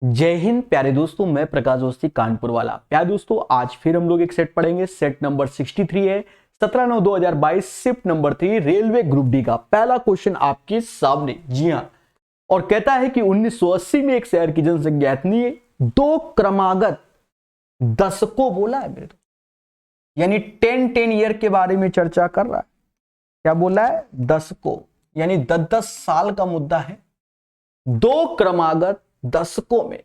जय हिंद प्यारे दोस्तों, मैं प्रकाश जोशी कानपुर वाला। प्यारे दोस्तों, आज फिर हम लोग एक सेट पढ़ेंगे। सेट नंबर 63 है, 17/9/2022, shift number 3, railway group D का पहला क्वेश्चन आपके सामने। जी हाँ, और कहता है कि 1980 में एक शहर की जनसंख्या इतनी है, दो क्रमागत दशकों बोला है मेरे, यानी 10 ईयर के बारे में चर्चा कर रहा है। क्या बोला है? दशकों, यानी 10-10 साल का मुद्दा है। दो क्रमागत दशकों में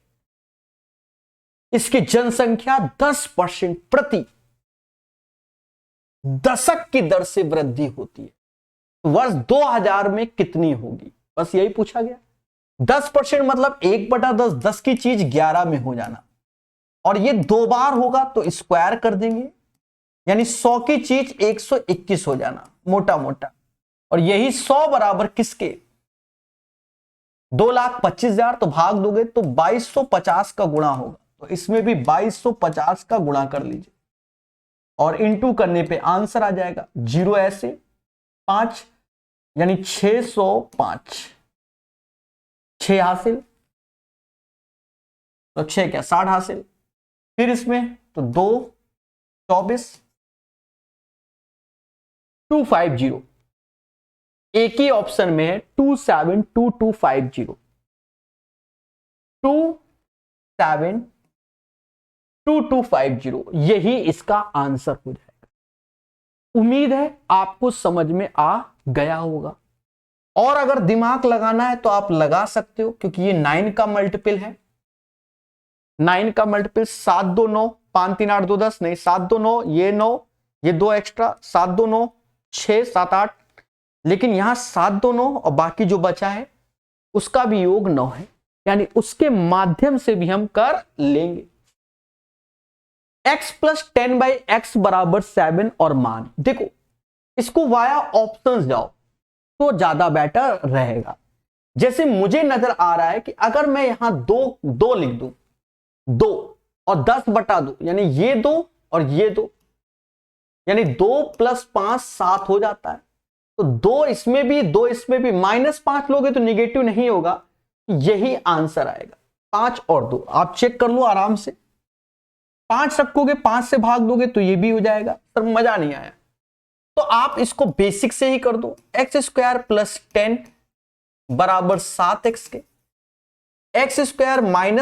इसकी जनसंख्या 10% प्रति दशक की दर से वृद्धि होती है। वर्ष 2000 में कितनी होगी, बस यही पूछा गया। 10% मतलब 1/10, 10 की चीज 11 में हो जाना, और ये दो बार होगा तो स्क्वायर कर देंगे, यानी 100 की चीज 121 हो जाना मोटा मोटा। और यही 100 बराबर किसके? 2,25,000। तो भाग दोगे तो 2250 का गुणा होगा, तो इसमें भी 2250 का गुणा कर लीजिए और इंटू करने पे आंसर आ जाएगा। जीरो ऐसे 5, यानी 605। 6 हासिल, तो 6 क्या 60 हासिल। फिर इसमें तो 2 24 250, एक ही ऑप्शन में है 272250। 272250, यही इसका आंसर हो जाएगा। उम्मीद है आपको समझ में आ गया होगा, और अगर दिमाग लगाना है तो आप लगा सकते हो, क्योंकि ये 9 का मल्टीपल है। 9 का मल्टीपल 7 2 9, 5 3 8 2 10, नहीं 7 2 9, ये 9, ये 2 एक्स्ट्रा, 7 2 9 6 7 8, लेकिन यहां 7 2 9 और बाकी जो बचा है उसका भी योग 9 है, यानी उसके माध्यम से भी हम कर लेंगे। x + 10/x = 7, और मान देखो, इसको वाया ऑप्शंस जाओ तो ज्यादा बेटर रहेगा। जैसे मुझे नजर आ रहा है कि अगर मैं यहां 2 लिख दूं, 2 और 10/2, यानी ये 2 और ये 2, यानी 2 + 5 7 हो जाता है। तो 2 इसमें भी, 2 इसमें भी, -5 लोगे तो निगेटिव नहीं होगा, यही आंसर आएगा। 5 और 2 आप चेक कर लो आराम से। 5 रखोगे, 5 से भाग दोगे तो ये भी हो जाएगा। सर मजा नहीं आया, तो आप इसको बेसिक से ही कर दो। x² + 10 = 7x के, x² -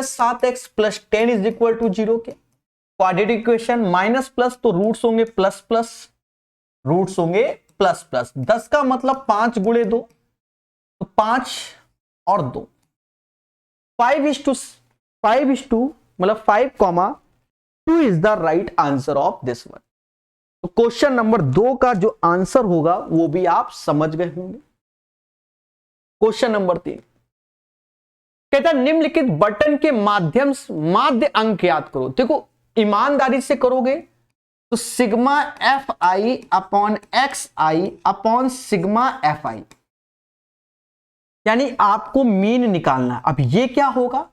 7x + 10 = 0 के। क्वाड्रेटिक इक्वेशन माइनस प्लस तो रूट्स होंगे प्लस प्लस, रूट्स होंगे प्लस प्लस। 10 का मतलब 5 × 2, तो 5 और 2, 5:5 मतलब 5,2 is the right answer of this one. तो क्वेश्चन नंबर 2 का जो आंसर होगा वो भी आप समझ गए होंगे। क्वेश्चन नंबर 3 कहता है निम्नलिखित बटन के माध्यम से माध्य अंक याद करो। देखो, ईमानदारी से करोगे तो sigma FI upon XI upon sigma FI, यानी आपको मीन निकालना है। अब ये क्या होगा?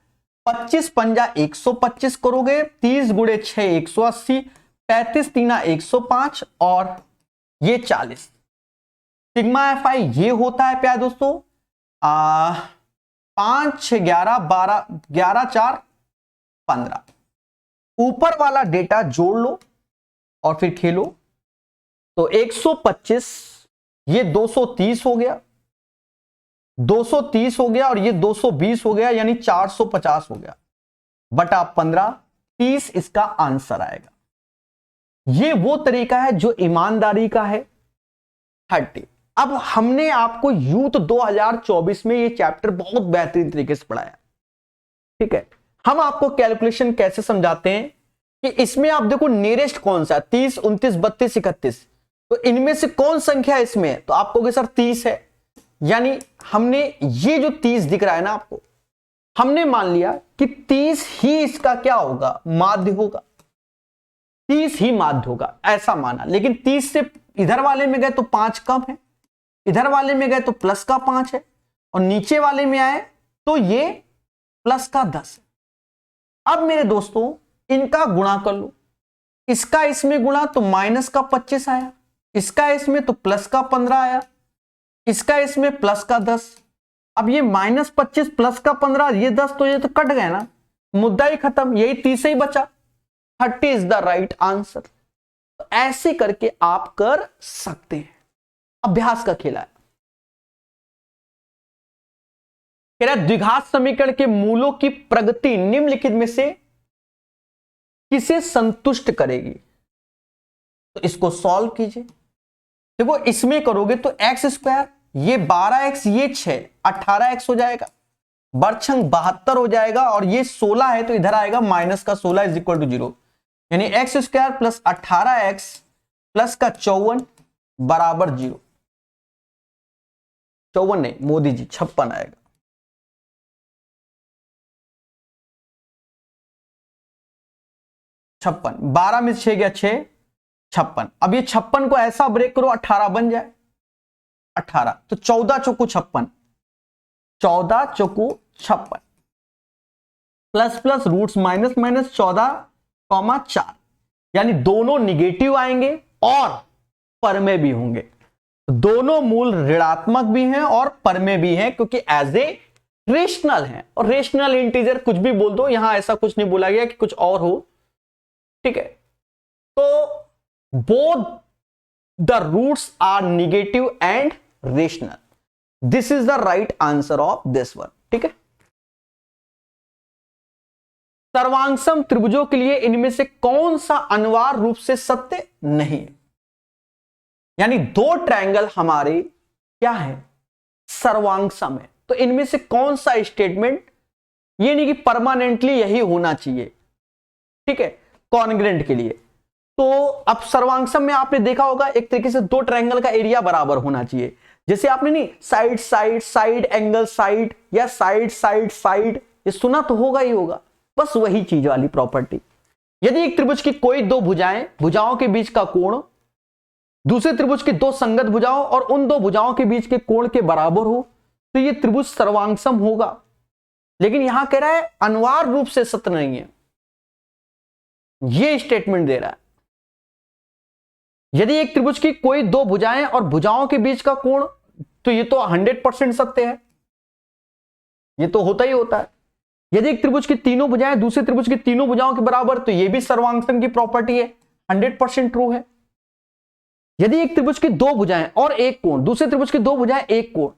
25 पंजा 125 करोगे, 30 × 6 180, 35 3 105 और ये 40। सिग्मा FI ये होता है प्यारे दोस्तों 5 6 11 12 11 4 15। ऊपर वाला डेटा जोड़ लो और फिर खेलो, तो 125 ये 230 हो गया, 230 हो गया, और ये 220 हो गया, यानी 450 हो गया बटा 15, 30 इसका आंसर आएगा। ये वो तरीका है जो ईमानदारी का है। 30। अब हमने आपको यूथ 2024 में ये चैप्टर बहुत बेहतरीन तरीके से पढ़ाया, ठीक है। हम आपको कैलकुलेशन कैसे समझाते हैं कि इसमें आप देखो नियरेस्ट कौन सा, 30 29 32 31, तो इनमें से कौन संख्या इसमें है, तो आप कहोगे सर 30 है। यानी हमने ये जो 30 दिख रहा है ना आपको, हमने मान लिया कि 30 ही इसका क्या होगा, माध्य होगा। 30 ही माध्य होगा ऐसा माना, लेकिन 30 से इधर वाले में गए तो 5 कम है, इधर वाले में गए तो प्लस का 5 है, और नीचे वाले में आए तो ये प्लस का 10 है। अब मेरे दोस्तों इनका गुणा कर लो, इसका इसमें गुणा तो माइनस का 25 आया, इसका इसमें तो प्लस का 15 आया, इसका इसमें प्लस का 10। अब ये -25 प्लस का 15, ये 10, तो ये तो कट गए ना, मुद्दा ही खत्म, यही 30 ही बचा, 30 इज द राइट आंसर। तो ऐसे करके आप कर सकते हैं, अभ्यास का खेला है। कह रहा है द्विघात समीकरण के मूलों की प्रगति निम्नलिखित में से किसे संतुष्ट करेगी। तो इसको सॉल्व कीजिए। देखो इसमें करोगे तो एक्स स्क्वायर, ये 12x, ये 6, 18x हो जाएगा, बरछंग 72 हो जाएगा, और ये 16 है तो इधर आएगा माइनस का 16 इज इक्वल टू 0, यानी x square plus 18x plus का 54 बराबर 0। 54 नहीं मोदी जी 56 आएगा। छप्पन, 12 में 6 गया 6, 56। अब ये 56 को ऐसा ब्रेक करो 18 बन जाए, 18 तो 14 चौकू 56, 14 चौकू 56 plus plus roots minus minus 14,4, यानी दोनों निगेटिव आएंगे और पर में भी होंगे। दोनों मूल ऋणात्मक भी हैं और पर में भी हैं, क्योंकि एज ए रेशनल है, और रेशनल इंटीजर कुछ भी बोल दो, यहां ऐसा कुछ नहीं बोला गया कि कुछ और हो, ठीक है। तो both the roots are negative and rational, this is the right answer of this one, ठीक है। सर्वांगसम त्रिभुजों के लिए इनमें से कौन सा अनिवार्य रूप से सत्य नहीं है, यानी दो ट्रायंगल हमारे क्या है, सर्वांगसम है, तो इनमें से कौन सा स्टेटमेंट, ये नहीं कि परमानेंटली यही होना चाहिए, ठीक है, कॉन्ग्रेंट के लिए। तो अब सर्वांगसम में आपने देखा होगा एक तरीके से दो ट्रायंगल का एरिया बराबर होना चाहिए, जैसे आपने नहीं side side side angle side या साइड साइड साइड, ये सुना तो होगा ही होगा, बस वही चीज वाली प्रॉपर्टी। यदि एक त्रिभुज की कोई दो भुजाएं, भुजाओं के बीच का कोण दूसरे त्रिभुज की दो संगत भुजाओं और उन दो भुजाओं के बीच के कोण के बराबर हो, तो यह त्रिभुज सर्वांगसम होगा। लेकिन यहां कह रहा है अनिवार्य रूप से सत्य नहीं है, यह स्टेटमेंट दे रहा है। यदि एक त्रिभुज की कोई दो भुजाएं और भुजाओं के बीच का कोण, तो यह तो 100% सत्य है, यह तो होता ही होता है। यदि एक त्रिभुज की तीनों भुजाएं दूसरे त्रिभुज की तीनों भुजाओं के बराबर, तो यह भी सर्वांगसम की प्रॉपर्टी है, 100% ट्रू है। यदि एक त्रिभुज की दो भुजाएं और एक कोण, दूसरे त्रिभुज की दो भुजाएं एक कोण,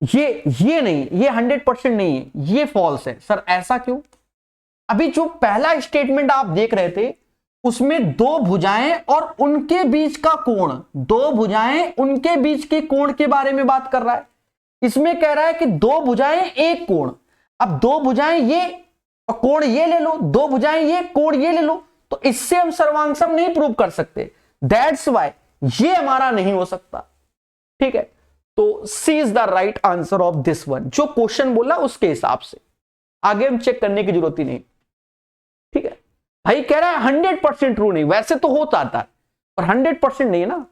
ये नहीं, ये 100% नहीं है, ये फॉल्स है। सर ऐसा क्यों? अभी जो पहला स्टेटमेंट आप देख रहे थे उसमें दो भुजाएं और उनके बीच का कोण, दो भुजाएं उनके बीच के कोण के बारे में बात कर रहा है। इसमें कह रहा है कि दो भुजाएं एक कोण, अब दो भुजाएं ये और कोण ये ले लो, दो भुजाएं ये कोण ये ले लो, तो इससे हम सर्वांगसम नहीं प्रूव कर सकते, दैट्स वाई ये हमारा नहीं हो सकता, ठीक है। तो C is the right answer of this one, जो क्वेश्चन बोला उसके हिसाब से, आगे हम चेक करने की जरूरत ही नहीं, ठीक है। भाई कह रहा है 100% ट्रू नहीं, वैसे तो होता था पर 100% नहीं है ना,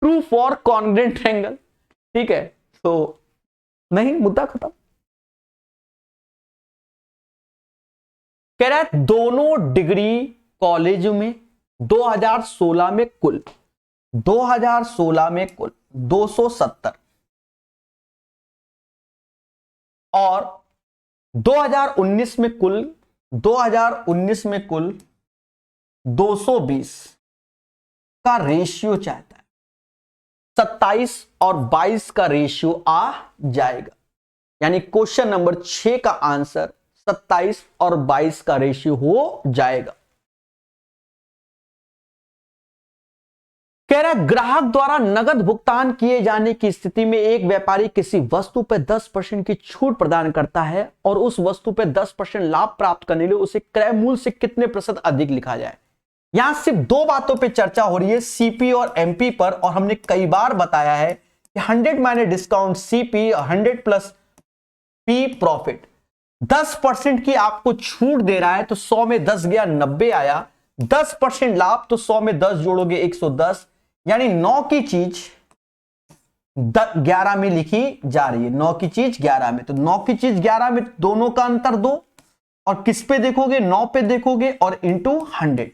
ट्रू फॉर कॉन्ग्रेंट ट्रायंगल, ठीक है। तो नहीं, मुद्दा खत्म। कह रहा है दोनों डिग्री कॉलेज में 2016 में कुल 270 और 2019 में कुल 220 का रेशियो चाहता है, 27 और 22 का रेशियो आ जाएगा, यानी क्वेश्चन नंबर 6 का आंसर 27 और 22 का रेशियो हो जाएगा। कह रहा है ग्राहक द्वारा नगद भुगतान किए जाने की स्थिति में एक व्यापारी किसी वस्तु पर 10% की छूट प्रदान करता है और उस वस्तु पर 10% लाभ प्राप्त करने के लिए उसे क्रय मूल्य से कितने प्रतिशत अधिक लिखा जाए। यहां सिर्फ दो बातों पे चर्चा हो रही है, सीपी और एमपी पर, और हमने कई बार बताया है कि 100 माइनस डिस्काउंट सीपी और 100 प्लस पी प्रॉफिट, 10% की आपको छूट दे रहा है, तो 100 में 10 गया 90 आया, 10% लाभ, तो 100 में 10 जोड़ोगे 110, यानी 9 की चीज 11 में लिखी जा रही है, 9 की चीज 11 में, तो 9 की चीज 11 में दोनों का अंतर 2, और किस पे देखोगे, 9 पे देखोगे और इंटू 100,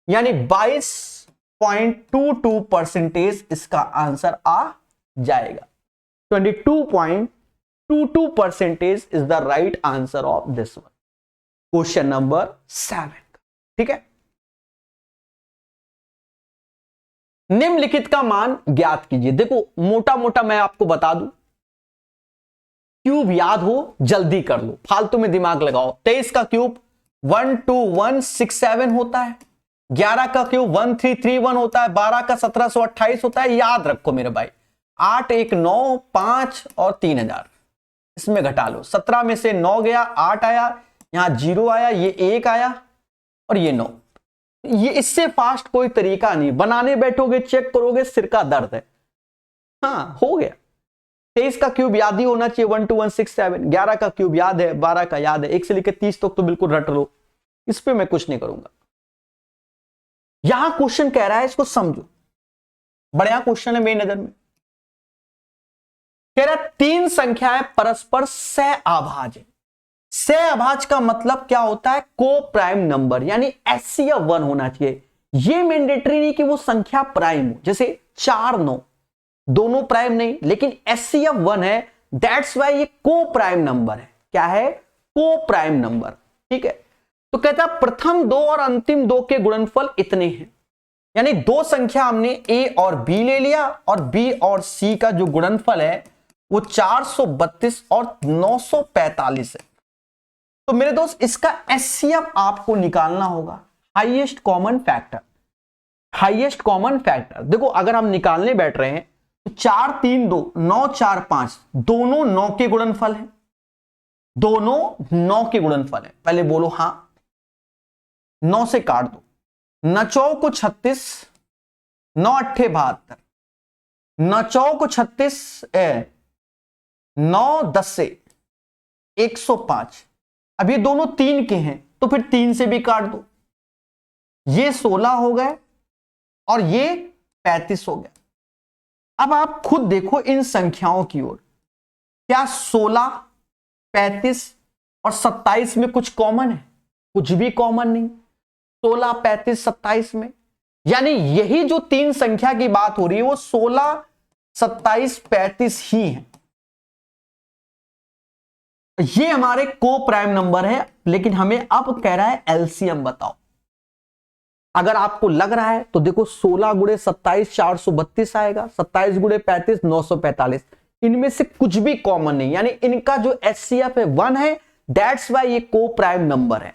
यानी 22.22% इसका आंसर आ जाएगा, 22.22 22% is the right answer of this one, question number 7। ठीक है, निम्नलिखित का मान ज्ञात कीजिए। देखो मोटा मोटा मैं आपको बता दूं, क्यूब याद हो जल्दी कर लो, फालतू में दिमाग लगाओ। 23 का क्यूब 12167 होता है, 11 का क्यूब 1331 होता है, 12 का 1728 होता है। याद रखो मेरे भाई, 8 1 9 5 और 3000 इसमें घटा लो। 17 में से 9 गया, 8 आया, यहां 0 आया, ये 1 आया और ये 9। ये इससे फास्ट कोई तरीका नहीं, बनाने बैठोगे चेक करोगे सिर का दर्द है। हाँ हो गया। 23 का क्यूब याद ही होना चाहिए 12167, 11 का क्यूब याद है, 12 का याद है, 1 से लेकर 30 तक तो बिल्कुल रट लो, इस पे मैं कुछ नहीं करूंगा। यहां क्वेश्चन कह रहा है, इसको समझो, बढ़िया क्वेश्चन है मेरी नजर में। कह रहा है 3 संख्याएं परस्पर सहअभाज्य। सहअभाज्य का मतलब क्या होता है? को प्राइम नंबर, यानी HCF 1 होना चाहिए। ये मैंडेटरी नहीं कि वो संख्या प्राइम हो, जैसे 4 9 दोनों प्राइम नहीं, लेकिन HCF 1 है, दैट्स वाई ये को प्राइम नंबर है। क्या है? को प्राइम नंबर। ठीक है, तो कहता है प्रथम 2 और अंतिम 2 के गुणनफल इतने हैं, यानी 2 संख्या हमने A और B ले लिया और B और C का जो गुणनफल है वो 432 और 945 है। तो मेरे दोस्त इसका HCF आपको निकालना होगा, highest common factor. Highest common factor देखो, अगर हम निकालने बैठ रहे हैं तो 4 3 2 9 4 5 दोनों 9 के गुणनफल है, दोनों 9 के गुणनफल है। पहले बोलो हां, 9 से काट दो, 9 को 36, 9 8 72, 9 को 36 9 10 से 105। अब ये दोनों 3 के हैं तो फिर 3 से भी काट दो, ये 16 हो गए और ये 35 हो गया। अब आप खुद देखो इन संख्याओं की ओर, क्या 16 35 और 27 में कुछ कॉमन है? कुछ भी कॉमन नहीं। 16 35 27 में, यानी यही जो 3 संख्या की बात हो रही है वो 16 27 35 ही है। ये हमारे को प्राइम नंबर है, लेकिन हमें अब कह रहा है एलसीएम बताओ। अगर आपको लग रहा है तो देखो 16 गुणे 27 432 आएगा, 27 गुणे 35 945। इनमें से कुछ भी कॉमन नहीं, यानी इनका जो HCF है 1 है, दैट्स वाई ये को प्राइम नंबर है।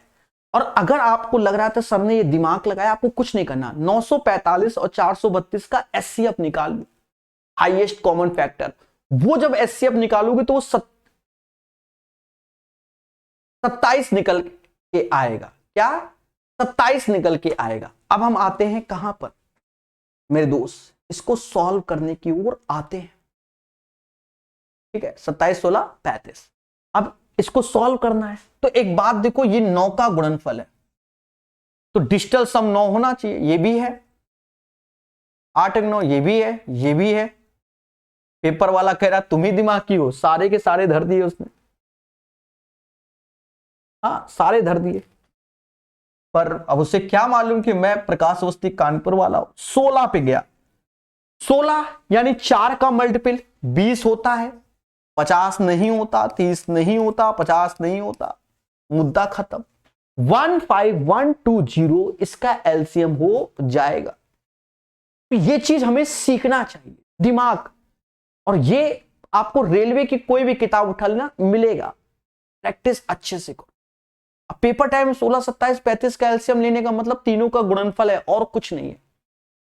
और अगर आपको लग रहा था सर ने ये दिमाग लगाया, आपको कुछ नहीं करना, 945 और 432 का HCF निकाल लो, हाईएस्ट कॉमन फैक्टर। वो जब HCF निकालोगे तो वो 27 निकल के आएगा। क्या? 27 निकल के आएगा। अब हम आते हैं कहां पर मेरे दोस्त, इसको सॉल्व करने की ओर आते हैं। ठीक है, 27 16 35। अब इसको सॉल्व करना है तो एक बात देखो, ये 9 का गुणनफल है तो डिजिटल सम 9 होना चाहिए। ये भी है 8 9, ये भी है, ये भी है। पेपर वाला कह रहा तुम ही दिमाग की हो, सारे के सारे धर दिए उसने। हाँ सारे धर दिए, पर अब उसे क्या मालूम कि मैं प्रकाश अवस्थी कानपुर वाला हूं। 16 पे गया, 16 यानी 4 का मल्टीपल 20 होता है, 50 नहीं होता, 30 नहीं होता, 50 नहीं होता, मुद्दा खत्म। 15120 इसका एलसीएम हो जाएगा। तो ये चीज हमें सीखना चाहिए, दिमाग। और ये आपको रेलवे की कोई भी किताब उठा लेना मिलेगा, प्रैक्टिस अच्छे से करो। अब पेपर टाइम 16 27 35 का एलसीएम लेने का मतलब तीनों का गुणनफल है और कुछ नहीं है,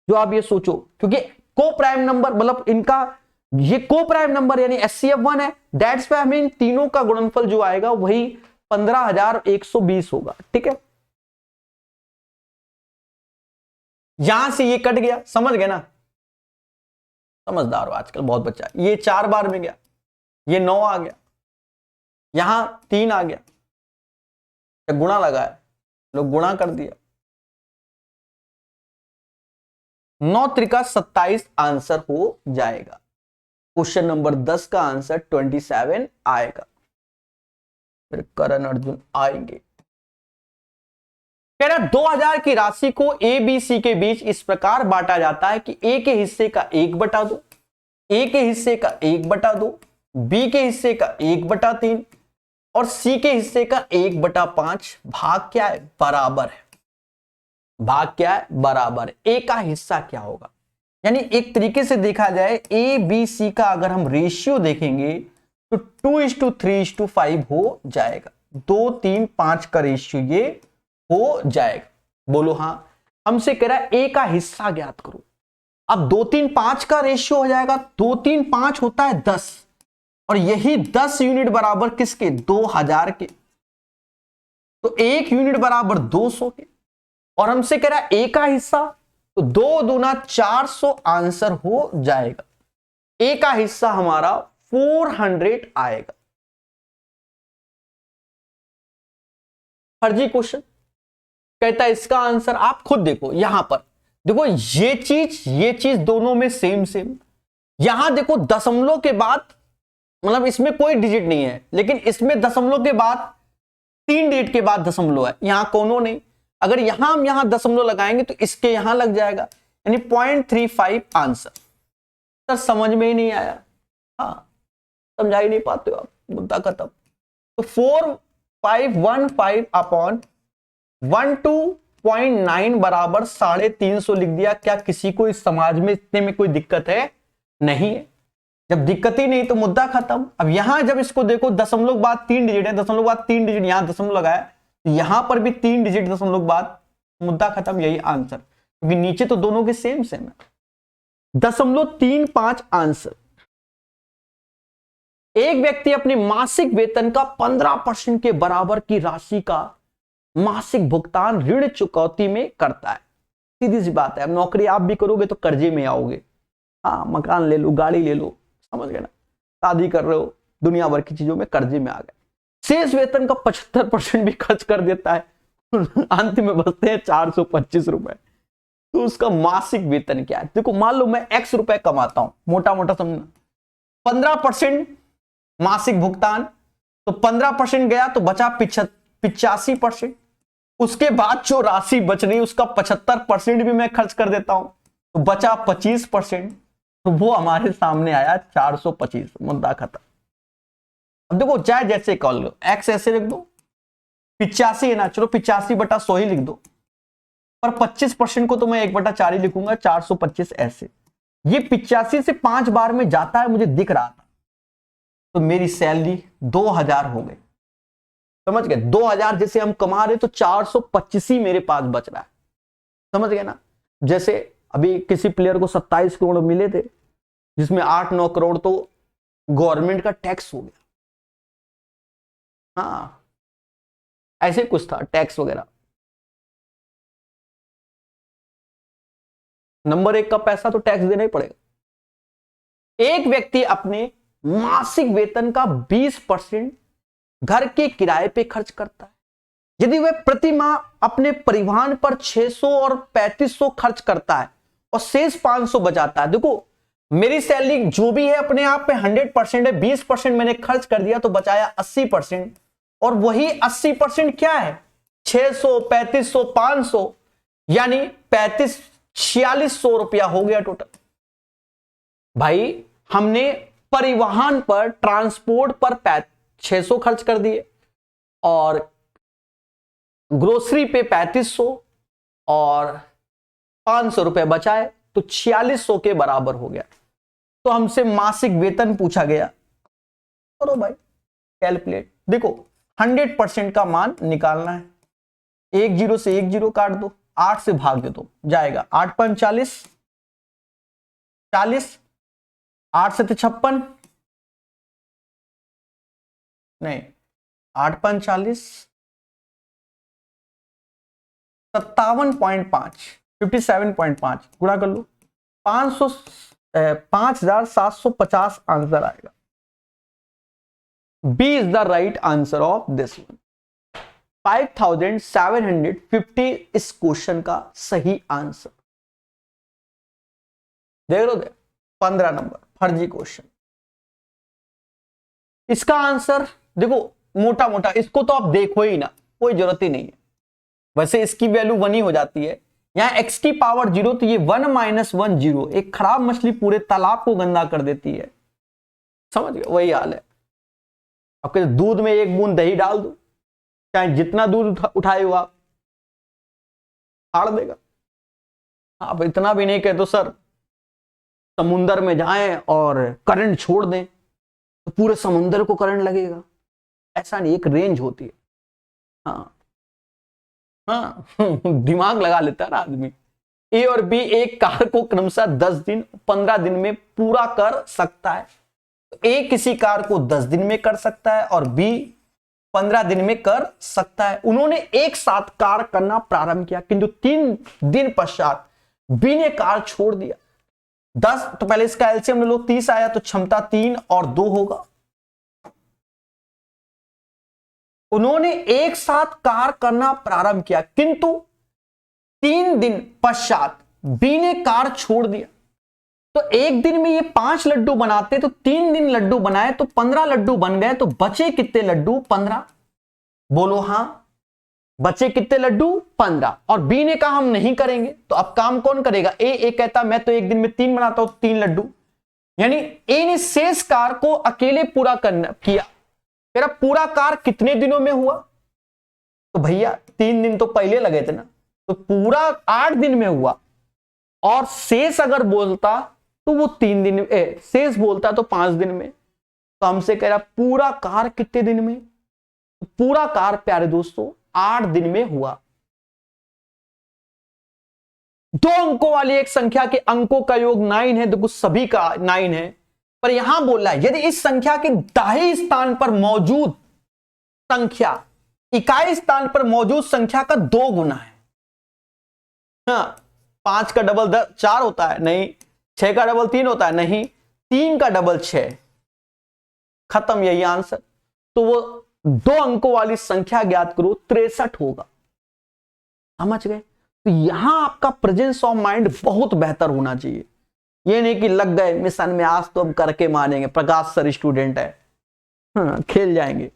जो आप ये सोचो। क्योंकि को प्राइम नंबर मतलब इनका ये को प्राइम नंबर यानी HCF 1 है, दैट्स वाई हमें इन तीनों का गुणनफल जो आएगा वही 15120 होगा। ठीक है, यहां से ये कट गया, समझ गए ना? समझदार हो आजकल बहुत बच्चा। ये 4 बार में गया, ये 9 आ गया, यहां 3 आ गया, गुणा लगाया, लोग गुणा कर दिया। 9 त्रिका 27 आंसर हो जाएगा। क्वेश्चन नंबर 10 का आंसर 27 आएगा। फिर करण अर्जुन आएंगे। कह रहा 2000 की राशि को A B C के बीच इस प्रकार बांटा जाता है कि A के हिस्से का 1/2, A के हिस्से का 1/2, बी के हिस्से का 1/3 और सी के हिस्से का 1/5 भाग क्या है, बराबर है। भाग क्या है, बराबर। ए का हिस्सा क्या होगा, यानी एक तरीके से देखा जाए ए बी सी का अगर हम रेशियो देखेंगे तो 2:3:5 हो जाएगा। 2 3 5 का रेशियो ये हो जाएगा। बोलो हाँ। हमसे कह रहा है ए का हिस्सा ज्ञात करो। अब 2 3 5 का रेशियो हो जाएगा। 2 3 5 होता है 10 और यही 10 यूनिट बराबर किसके, 2000 के। तो 1 यूनिट बराबर 200 के। और हमसे कह रहा है ए का हिस्सा, तो 2 दूना 400 आंसर हो जाएगा। ए का हिस्सा हमारा 400 आएगा। फर्जी क्वेश्चन कहता है इसका आंसर, आप खुद देखो यहां पर, देखो ये चीज दोनों में सेम सेम। यहां देखो दशमलव के बाद, मतलब इसमें कोई डिजिट नहीं है, लेकिन इसमें दशमलव के बाद 3 डिजिट के बाद दशमलव है, यहां कोनो नहीं। अगर यहां हम यहां दशमलव लगाएंगे तो इसके यहां लग जाएगा, यानी 0.35 आंसर। सर समझ में ही नहीं आया, हाँ समझा ही नहीं पाते हो आप, मुद्दा खत्म। तो 4515 अपॉन 12.9 बराबर 350 लिख दिया। क्या किसी को इस समाज में इतने में कोई दिक्कत है? नहीं है। जब दिक्कत ही नहीं तो मुद्दा खत्म। अब यहां जब इसको देखो, दशमलव बाद 3 डिजिट है, दशमलव बाद 3 डिजिट, यहां दशमलव लगाया, यहां पर भी 3 डिजिट दशमलव बाद, मुद्दा खत्म, यही आंसर। क्योंकि नीचे तो दोनों के सेम सेम है। 0.35 आंसर। एक व्यक्ति अपने मासिक वेतन का 15% के बराबर की राशि का मासिक भुगतान ऋण चुकौती में करता है। सीधी सी बात है, अब नौकरी आप भी करोगे तो कर्जे में आओगे। हाँ, मकान ले लो, गाड़ी ले लो, समझ गए ना, शादी कर रहे हो, दुनिया भर की चीजों में कर्जे में आ गए। शेष वेतन का 75% भी खर्च कर देता है, अंत में बचते हैं 425 रुपए। तो उसका मासिक वेतन क्या है? देखो मान लो मैं x रुपए कमाता हूं, मोटा मोटा समझना, 15% मासिक भुगतान, तो 15% गया तो बचा 85%। उसके बाद जो राशि बच रही उसका 75% भी मैं खर्च कर देता हूं, तो बचा 25%। तो वो हमारे सामने आया 425। मुद्दा खत्म। अब देखो चाहे जैसे कॉल लो, एक्स ऐसे लिख दो, 85 है ना, चलो 85/100 ही लिख दो, पर 25% को तो मैं 1/4 ही लिखूंगा, 425 ऐसे। ये 85 से 5 बार में जाता है, मुझे दिख रहा था, तो मेरी सैलरी 2000 हो गई। समझ गए? 2000 जैसे हम कमा रहे तो 425 ही मेरे पास बच रहा है। समझ गए ना? जैसे अभी किसी प्लेयर को 27 करोड़ मिले थे, जिसमें 8-9 करोड़ तो गवर्नमेंट का टैक्स हो गया। हाँ, ऐसे कुछ था, टैक्स वगैरह। नंबर 1 का पैसा तो टैक्स देना ही पड़ेगा। एक व्यक्ति अपने मासिक वेतन का 20% घर के किराए पे खर्च करता है। यदि वह प्रति माह अपने परिवहन पर 600 और 3500 खर्च करता है और शेष 500 बचाता है, देखो मेरी सैलरी जो भी है अपने आप पे 100% है, 20% मैंने खर्च कर दिया तो बचाया 80%, और वही 80% क्या है, 600, 3500, 500, यानी 4600 रुपया हो गया टोटल। भाई हमने परिवहन पर, ट्रांसपोर्ट पर 600 खर्च कर दिए, और ग्रोसरी पे 3500 और 500 रुपए बचाए, तो 4600 के बराबर हो गया। तो हमसे मासिक वेतन पूछा गया, करो भाई कैलकुलेट। देखो 100% का मान निकालना है। 1 0 से 1 0 काट दो, 8 से भाग दे दो, जाएगा 8 5 40, 40, 8 से 56, नहीं 8 5 40, 57.5, 57.5 गुणा कर लो, 5750 आंसर आएगा। B is the right answer of this one. 5750 इस क्वेश्चन का सही आंसर। देख लो, 15 नंबर फर्जी क्वेश्चन। इसका आंसर देखो मोटा मोटा, इसको तो आप देखो ही ना, कोई जरूरत ही नहीं है। वैसे इसकी वैल्यू 1 ही हो जाती है। यहां x की पावर 0, तो ये 1 - 1 0। एक खराब मछली पूरे तालाब को गंदा कर देती है। समझ गए, वही हाल है। आपके दूध में एक बूंद दही डाल दो, चाहे जितना दूध उठाए हो आप, फाड़ देगा। आप इतना भी नहीं कहते तो सर समुंदर में जाएं और करंट छोड़ दें तो पूरे समुंदर को करंट लगेगा, ऐसा नहीं, एक रेंज होती है। हाँ हाँ दिमाग लगा लेता है ना आदमी। ए और बी एक कार को क्रमशः 10 दिन 15 दिन में पूरा कर सकता है। ए किसी कार को 10 दिन में कर सकता है और बी 15 दिन में कर सकता है। उन्होंने एक साथ कार करना प्रारंभ किया, किंतु 3 दिन पश्चात बी ने कार छोड़ दिया। 10 तो पहले इसका एलसीएम ले लो, 30 आया तो क्षमता 3 और 2 होगा। उन्होंने एक साथ कार करना प्रारंभ किया, किंतु 3 दिन पश्चात बी ने कार छोड़ दिया। तो एक दिन में ये 5 लड्डू बनाते तो 3 दिन लड्डू बनाए तो 15 लड्डू बन गए, तो बचे कितने लड्डू? 15। बोलो हां, बचे कितने लड्डू? 15। और बी ने कहा हम नहीं करेंगे, तो अब काम कौन करेगा? ए कहता मैं तो एक दिन में 3 बनाता हूं, 3 लड्डू। यानी ए ने शेष कार को अकेले पूरा करना किया। तेरा पूरा कार कितने दिनों में हुआ? तो भैया 3 दिन तो पहले लगे थे ना, तो पूरा 8 दिन में हुआ। और शेष अगर बोलता तो वो 3 दिन में, शेष बोलता तो 5 दिन में। तो हमसे कह रहा पूरा कार कितने दिन में? पूरा कार प्यारे दोस्तों 8 दिन में हुआ। 2 अंकों वाली एक संख्या के अंकों का योग 9 है, देखो सभी का 9 है, पर यहां बोल रहा है यदि इस संख्या के दाहिने स्थान पर मौजूद संख्या इकाई स्थान पर मौजूद संख्या का 2 गुना है। हाँ, 5 का डबल 4 होता है? नहीं। 6 का डबल 3 होता है? नहीं। 3 का डबल 6। खत्म, यही आंसर। तो वो 2 अंकों वाली संख्या ज्ञात करो, 63 होगा। समझ गए? तो यहां आपका प्रेजेंस ऑफ माइंड बहुत बेहतर होना चाहिए। ये नहीं कि लग गए मिशन में, आज तो हम करके मानेंगे, प्रकाश सर स्टूडेंट है, हाँ, खेल जाएंगे,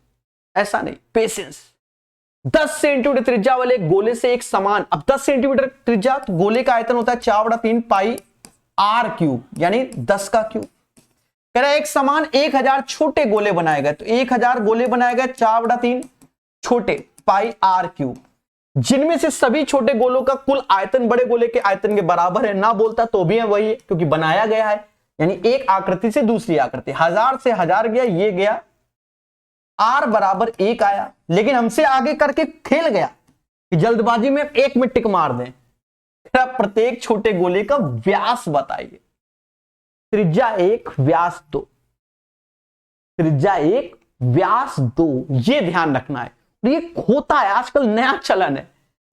ऐसा नहीं। पेशेंस। 10 सेंटीमीटर त्रिज्या वाले गोले से एक समान, अब 10 सेंटीमीटर त्रिज्या, तो गोले का आयतन होता है 4/3 पाई आर क्यूब, यानी 10 का क्यूब। कह रहा है एक समान 1000 छोटे गोले बनाए गए, तो 1000 गोले बनाए गए, 4/3 छोटे पाई आर क्यूब, जिनमें से सभी छोटे गोलों का कुल आयतन बड़े गोले के आयतन के बराबर है। ना बोलता तो भी है वही है, क्योंकि बनाया गया है। यानी एक आकृति से दूसरी आकृति, 1000 से 1000 गया, ये गया, आर बराबर 1 आया। लेकिन हमसे आगे करके खेल गया कि जल्दबाजी में 1 में टिक मार दें। प्रत्येक छोटे गोले का व्यास बताइए। त्रिज्या 1 व्यास 2, त्रिज्या 1 व्यास 2, ये ध्यान रखना है। ये होता है आजकल, नया चलन है।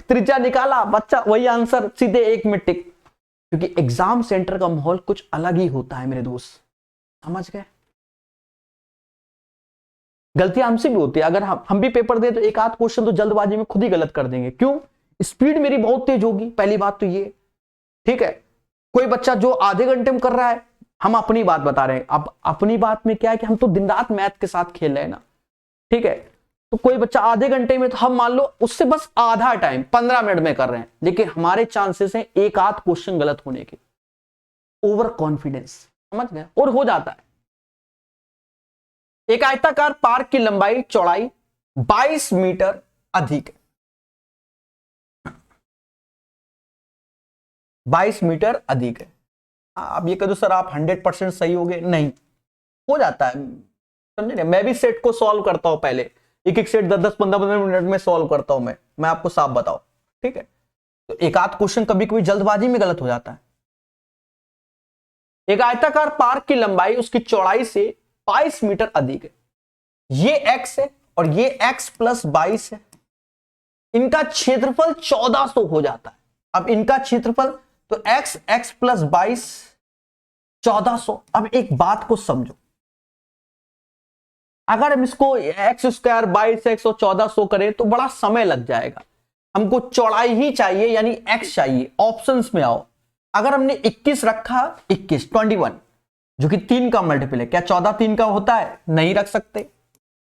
त्रिज्या निकाला बच्चा, वही आंसर, सीधे 1 में टिक। क्योंकि एग्जाम सेंटर का माहौल कुछ अलग ही होता है मेरे दोस्त, समझ गए? गलतियां हमसे भी होती है। अगर हम भी पेपर दे तो एक आध क्वेश्चन तो जल्दबाजी में खुद ही गलत कर देंगे। क्यों? स्पीड मेरी बहुत तेज होगी, पहली बात तो ये, ठीक है। कोई बच्चा जो आधे घंटे में कर रहा है, हम अपनी बात बता रहे हैं। अब अपनी बात में क्या है कि हम तो दिन रात मैथ के साथ खेल रहे हैं ना, ठीक है। तो कोई बच्चा आधे घंटे में, तो हम मान लो उससे बस आधा टाइम 15 मिनट में कर रहे हैं, लेकिन हमारे चांसेस हैं एक आध क्वेश्चन गलत होने के। ओवर कॉन्फिडेंस, समझ गए? और हो जाता है। एक आयताकार पार्क की लंबाई चौड़ाई 22 मीटर अधिक है, 22 मीटर अधिक है। आप ये कह दो सर आप 100% सही हो गए, नहीं, हो जाता है, समझे? मैं भी सेट को सॉल्व करता हूं, पहले एक सेट 10-10 15-15 मिनट में सॉल्व करता हूं मैं आपको साफ बताऊं, ठीक है। तो एक आध क्वेश्चन कभी कभी जल्दबाजी में गलत हो जाता है। एक आयताकार पार्क की लंबाई उसकी चौड़ाई से 22 मीटर अधिक है। ये x है और ये x + 22 है। इनका क्षेत्रफल 1400 हो जाता है। अब इनका क्षेत्रफल तो x + 22 1400। अब एक बात को समझो, अगर हम इसको x² 22x और 1400 करें तो बड़ा समय लग जाएगा। हमको चौड़ाई ही चाहिए, यानी x चाहिए। ऑप्शंस में आओ। अगर हमने 21 रखा, 21 जो कि 3 का मल्टीपल है, क्या 14 3 का होता है? नहीं रख सकते,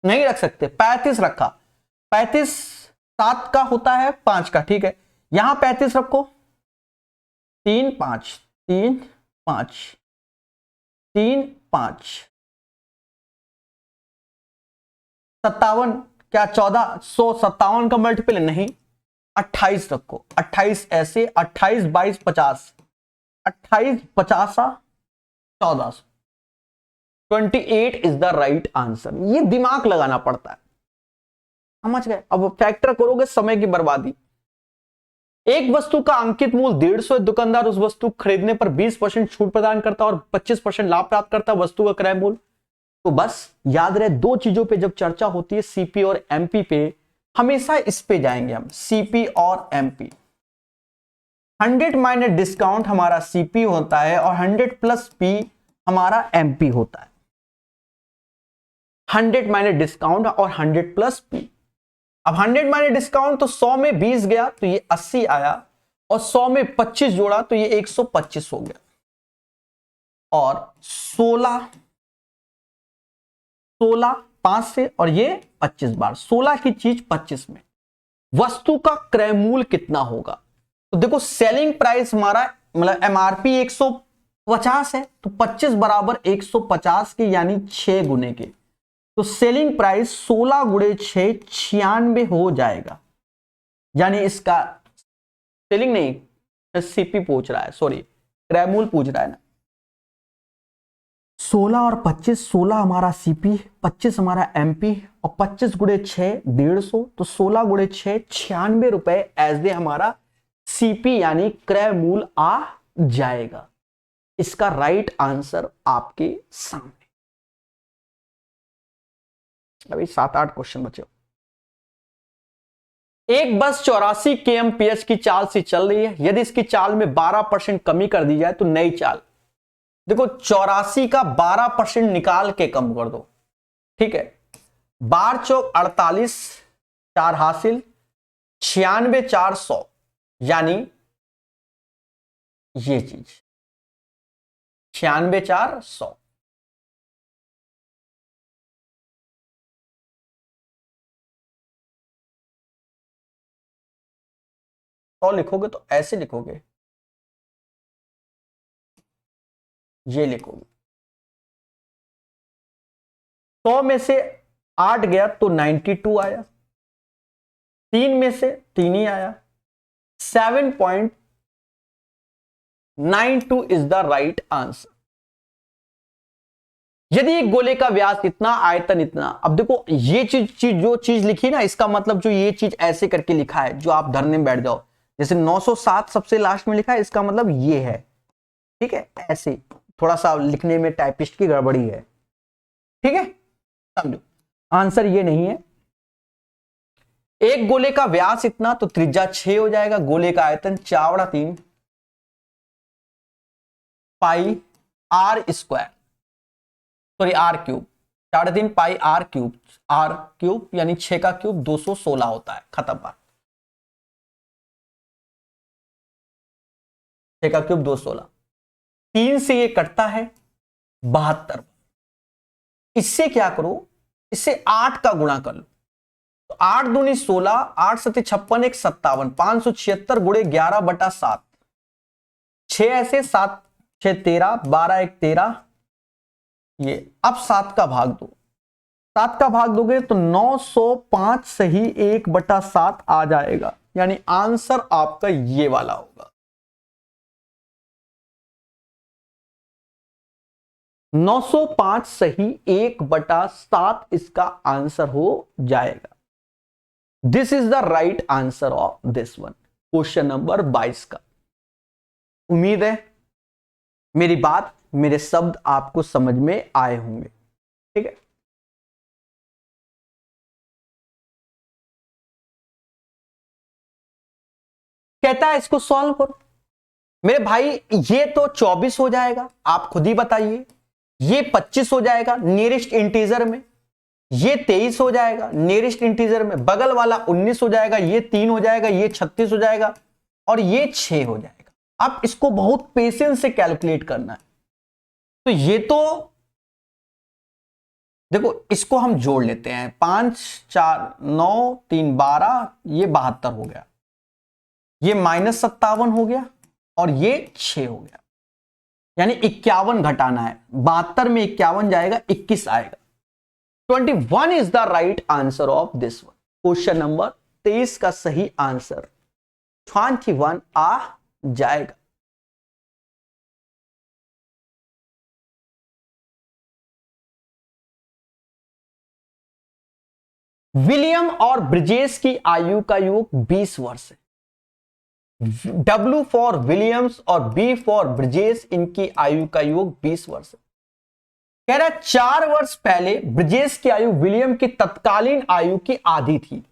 नहीं रख सकते। 35 रखा, 35 7 का होता है, 5 का, ठीक है। यहां 35 रखो, 3 5 3 5 3 5 57, क्या 1457 का मल्टीपल है? नहीं, 28 रखो, 28 ऐसे, 28 22 50, 28 50 1400, 28 इज द राइट आंसर। ये दिमाग लगाना पड़ता है, समझ गए? अब फैक्टर करोगे समय की बर्बादी। एक वस्तु का अंकित मूल्य 150 है, दुकानदार उस वस्तु खरीदने पर 20% छूट प्रदान करता है और 25% लाभ प्राप्त करता है, वस्तु का क्रय मूल्य। तो बस याद रहे, दो चीजों पे जब चर्चा होती है, सीपी और एमपी पे, हमेशा इस पे जाएंगे हम, सीपी और एमपी। 100 माइनस डिस्काउंट हमारा सीपी होता है और 100 प्लस पी हमारा एमपी होता है। 100 माइनस डिस्काउंट और 100 प्लस पी। अब 100 माइनस डिस्काउंट तो 100 में 20 गया तो ये 80 आया, और 100 में 25 जोड़ा तो ये 125 हो गया, और 16 5 से, और ये 25 बार, 16 की चीज 25 में। वस्तु का क्रय मूल्य कितना होगा? तो देखो, सेलिंग प्राइस हमारा मतलब एमआरपी 150 है, तो 25 बराबर 150 के, यानी 6 गुने के। तो सेलिंग प्राइस 16 गुणे 6 96 हो जाएगा, यानी इसका सेलिंग नहीं, सीपी पूछ रहा है, सॉरी क्रय मूल्य पूछ रहा है ना। 16 और 25, 16 हमारा सीपी, 25 हमारा एमपी, और 25 गुणे 6 150, तो 16 गुणे 6 96 रुपए एज ए हमारा सीपी यानी क्रय मूल्य आ जाएगा। इसका राइट आंसर आपके सामने। अभी 7-8 क्वेश्चन बचे। एक बस 84 kmph की चाल से चल रही है, यदि इसकी चाल में 12% कमी कर दी जाए तो नई चाल। देखो, 84 का 12% निकाल के कम कर दो, ठीक है। 12 चौक 48, 4 हासिल, 96 400, यानी ये चीज 96 400। तो लिखोगे तो ऐसे लिखोगे, ये लिखोगे। 100 में से 8 गया तो 92 आया, 3 में से 3 ही आया, 7.92 इज द राइट आंसर। यदि एक गोले का व्यास इतना, आयतन इतना, अब देखो ये चीज जो चीज लिखी ना, इसका मतलब जो ये चीज ऐसे करके लिखा है, जो आप धरने में बैठ जाओ, जैसे 907 सबसे लास्ट में लिखा है, इसका मतलब ये है, ठीक है। ऐसे थोड़ा सा लिखने में टाइपिस्ट की गड़बड़ी है, ठीक है, समझो। आंसर ये नहीं है। एक गोले का व्यास इतना तो त्रिज्या 6 हो जाएगा, गोले का आयतन 4/3 pi R square, sorry R cube, 3.5 pi R cube यानी 6 का क्यूब 216 होता है। खत्म बात। 6 का क्यूब 216, 3 से ये कटता है 72। इससे क्या करो, इससे 8 का गुणा कर लो, तो 8 दूनी 16, 8 सत्ते 56, 1 57, 576 गुणे 11/7, 6 ऐसे, 7 6 13, 12 1 13, ये अब 7 का भाग दो, 7 का भाग दोगे तो 905 सही 1/7 आ जाएगा, यानी आंसर आपका ये वाला होगा। 905 सही 1/7 इसका आंसर हो जाएगा। This is the right answer of this one, question number 22 का। उम्मीद है मेरी बात, मेरे शब्द आपको समझ में आए होंगे, ठीक है। कहता है इसको सॉल्व करो। मेरे भाई ये तो 24 हो जाएगा, आप खुद ही बताइए। ये 25 हो जाएगा नियरेस्ट इंटीजर में, ये 23 हो जाएगा नियरेस्ट इंटीजर में, बगल वाला 19 हो जाएगा, ये 3 हो जाएगा, ये 36 हो जाएगा, और ये 6 हो जाएगा। आप इसको बहुत पेशेंस से कैलकुलेट करना है। तो ये तो देखो, इसको हम जोड़ लेते हैं, 5 4 9 3 12, ये 72 हो गया, ये -57 हो गया, और ये 6 हो गया, यानी 51 घटाना है। 72 में 51 जाएगा, 21 आएगा। 21 is the right answer of this one. Question number 23 का सही आंसर 21 आ जाएगा। विलियम और ब्रिजेश की आयु का योग 20 वर्ष है। W फॉर विलियम्स और B फॉर ब्रिजेश, इनकी आयु का योग 20 वर्ष है। कह रहा है 4 वर्ष पहले ब्रिजेश की आयु विलियम की तत्कालीन आयु की आधी थी।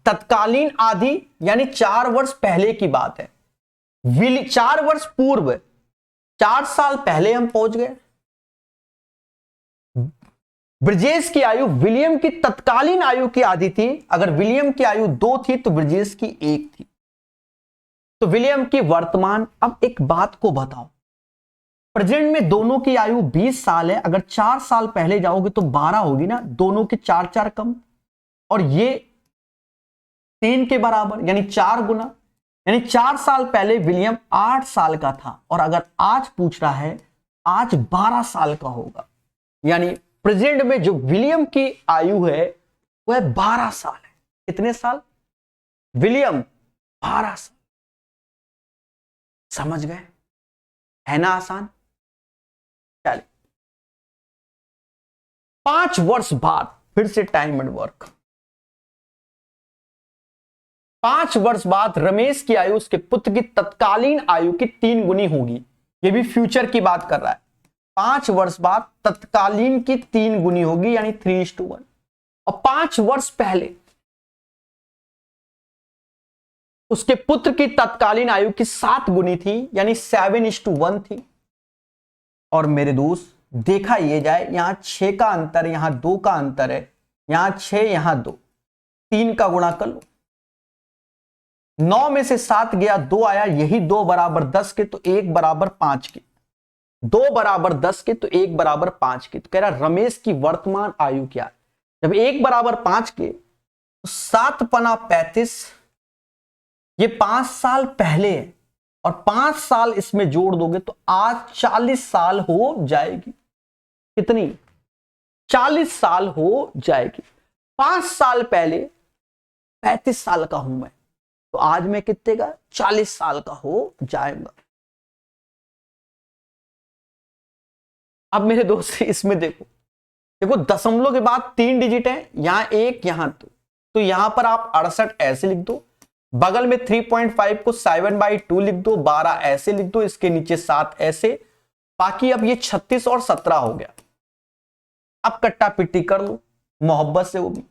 तत्कालीन आधी यानी 4 वर्ष पहले की बात है। 4 वर्ष पूर्व, 4 साल पहले हम पहुंच गए। ब्रिजेश की आयु विलियम की तत्कालीन आयु की आधी थी। अगर विलियम की आयु 2 थी तो ब्रिजेश की 1 थी। तो विलियम की वर्तमान, अब एक बात को बताओ, प्रेजेंट में दोनों की आयु 20 साल है। अगर 4 साल पहले जाओगे तो 12 होगी ना, दोनों के 4 कम, और ये 3 के बराबर यानी 4 गुना, यानी 4 साल पहले विलियम 8 साल का था, और अगर आज पूछ रहा है आज 12 साल का होगा। यानी प्रेजेंट में जो विलियम की आयु है वह 12 साल है। कितने साल? विलियम 12 साल। समझ गए? है ना आसान? चलिए 5 वर्ष बाद फिर से टाइम एंड वर्क। 5 वर्ष बाद रमेश की आयु उसके पुत्र की तत्कालीन आयु की 3 गुनी होगी। ये भी फ्यूचर की बात कर रहा है। 5 वर्ष बाद तत्कालीन की 3 गुनी होगी यानी 3:1। और 5 वर्ष पहले उसके पुत्र की तत्कालीन आयु की 7 गुनी थी यानी 7:1 थी। और मेरे दोस्त देखा ये जाए, यहां 6 का अंतर, यहां 2 का अंतर है, यहां 6, यहां 2, 3 का गुणा कर लो। 9 में से 7 गया, 2 आया, यही 2 बराबर 10 के तो 1 बराबर 5 के, 2 बराबर 10 के तो 1 बराबर 5 के। तो कह रहा रमेश की वर्तमान आयु क्या है? जब 1 बराबर 5 के तो 7 पना 35, ये 5 साल पहले है, और 5 साल इसमें जोड़ दोगे तो आज 40 साल हो जाएगी। कितनी? 40 साल हो जाएगी। 5 साल पहले 35 साल का हूं मैं, तो आज मैं कितने का? 40 साल का हो जाएगा। अब मेरे दोस्त इसमें देखो, देखो दशमलव के बाद 3 डिजिट है, यहां 1 यहां 2, तो यहां पर आप 68 ऐसे लिख दो, बगल में 3.5 को 7/2 लिख दो, 12 ऐसे लिख दो, इसके नीचे 7 ऐसे, बाकी अब ये 36 और 17 हो गया। अब कट्टा पिट्टी कर लो मोहब्बत से, वो भी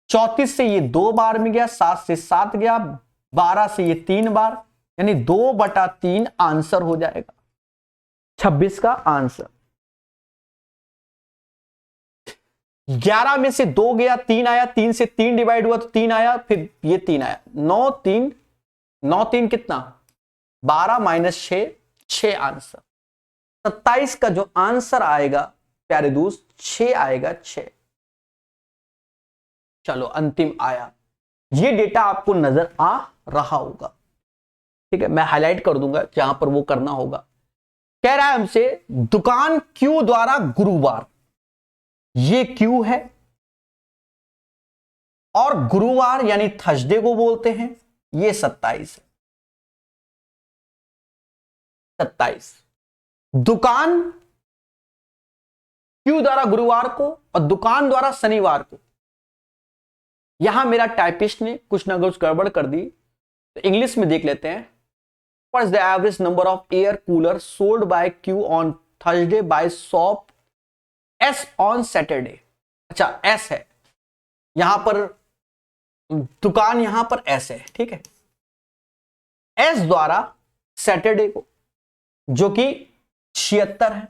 34 से ये 2 बार में गया, 7 से 7 गया, 12 से ये 3 बार, यानी 2/3 आंसर हो जाएगा 26 का आंसर। 11 में से 2 गया, 3 आया, 3 से 3 डिवाइड हुआ तो 3 आया, फिर ये 3 आया, 9 3 कितना? 12 माइनस 6, 6 आंसर। 27 का जो आंसर आएगा प्यारे दोस्त 6 आएगा, 6। चलो अंतिम आया, ये डेटा आपको नजर आ रहा होगा, ठीक है, मैं हाईलाइट कर दूंगा जहां पर वो करना होगा। कह रहा है हमसे दुकान क्यू द्वारा गुरुवार, ये क्यू है, और गुरुवार यानी थर्सडे को बोलते हैं, ये 27 है। 27 दुकान क्यू द्वारा गुरुवार को और दुकान द्वारा शनिवार को। यहां मेरा टाइपिस्ट ने कुछ ना कुछ गड़बड़ कर दी, तो इंग्लिश में देख लेते हैं। What is the average number of air cooler sold by Q on Thursday by shop S on Saturday? अच्छा S है यहां पर, दुकान यहां पर S है, ठीक है। S द्वारा सैटरडे को जो कि 76 है,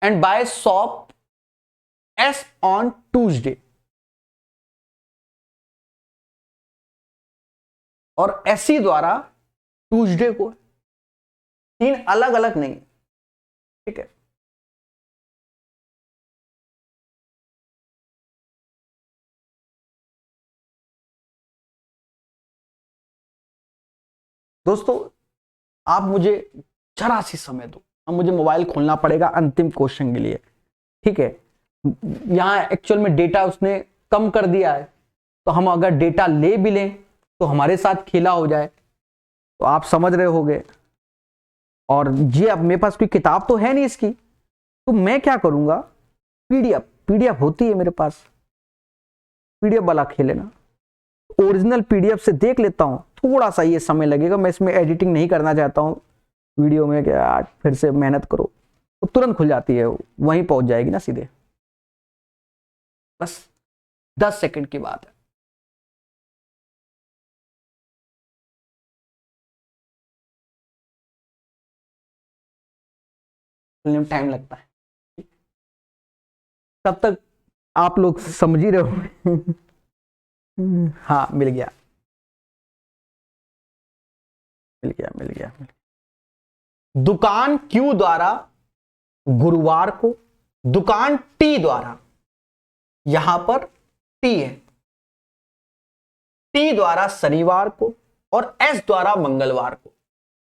and by shop S on Tuesday, और एसी द्वारा ट्यूसडे को। 3 अलग अलग नहीं, ठीक है। दोस्तों आप मुझे जरा सी समय दो। अब मुझे मोबाइल खोलना पड़ेगा अंतिम क्वेश्चन के लिए, ठीक है। यहाँ एक्चुअल में डेटा उसने कम कर दिया है, तो हम अगर डेटा ले भी लें तो हमारे साथ खेला हो जाए, तो आप समझ रहे होगे। और ये अब मेरे पास कोई किताब तो है नहीं इसकी, तो मैं क्या करूंगा, पीडीएफ होती है मेरे पास, पीडीएफ वाला खेले ना, ओरिजिनल पीडीएफ से देख लेता हूं। थोड़ा सा ये समय लगेगा, मैं इसमें एडिटिंग नहीं करना चाहता हूं वीडियो में, क्या आज फिर से मेहनत करो, तो तुरंत खुल जाती है, वहीं पहुंच जाएगी ना सीधे, बस 10 सेकंड की बात है। टाइम लगता है, तब तक आप लोग समझ ही रहे हो। हाँ मिल गया, मिल गया, मिल गया, मिल गया। दुकान क्यू द्वारा गुरुवार को, दुकान टी द्वारा, यहां पर टी है, टी द्वारा शनिवार को और एस द्वारा मंगलवार को।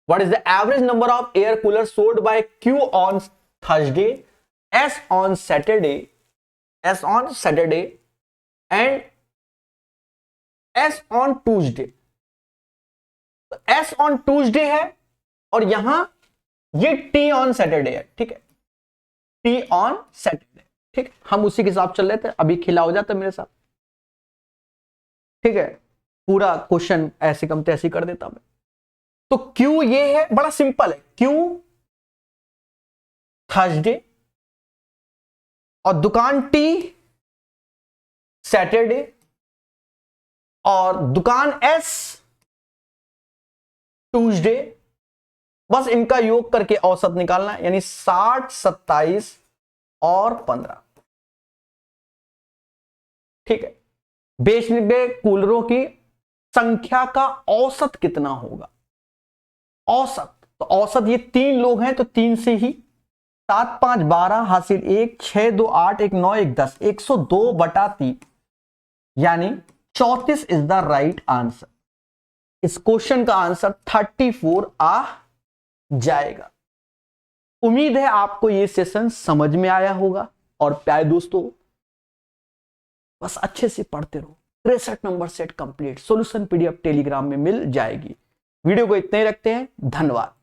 What is the average number of air cooler sold by Q on Thursday, S on Saturday, S on Saturday and S on Tuesday. तो एस ऑन ट्यूसडे है और यहां ये टी ऑन सैटरडे है, ठीक है, टी ऑन सैटरडे, ठीक। हम उसी के साथ चल रहे थे, अभी खिला हो जाता मेरे साथ, ठीक है। पूरा क्वेश्चन ऐसे कम तैसे कर देता मैं। तो क्यू ये है, बड़ा सिंपल है, क्यू थर्सडे और दुकान टी सैटरडे और दुकान एस ट्यूसडे, बस इनका योग करके औसत निकालना है, यानी 60, 27 और 15, ठीक है। बेचने कूलरों की संख्या का औसत कितना होगा, औसत, तो औसत ये 3 लोग हैं तो 3 से ही, 7, 5, 12 हासिल 1, 6, 2, 8, 1, 9, 1, 10, 102/3, यानी 34 इज द राइट आंसर। इस क्वेश्चन का आंसर 34 आ जाएगा। उम्मीद है आपको ये सेशन समझ में आया होगा। और प्यारे दोस्तों, बस अच्छे से पढ़ते रहो, 63 number set complete, solution PDF Telegram में मिल जाएगी। वीडियो को इतने ही रखते हैं, धन्यवाद।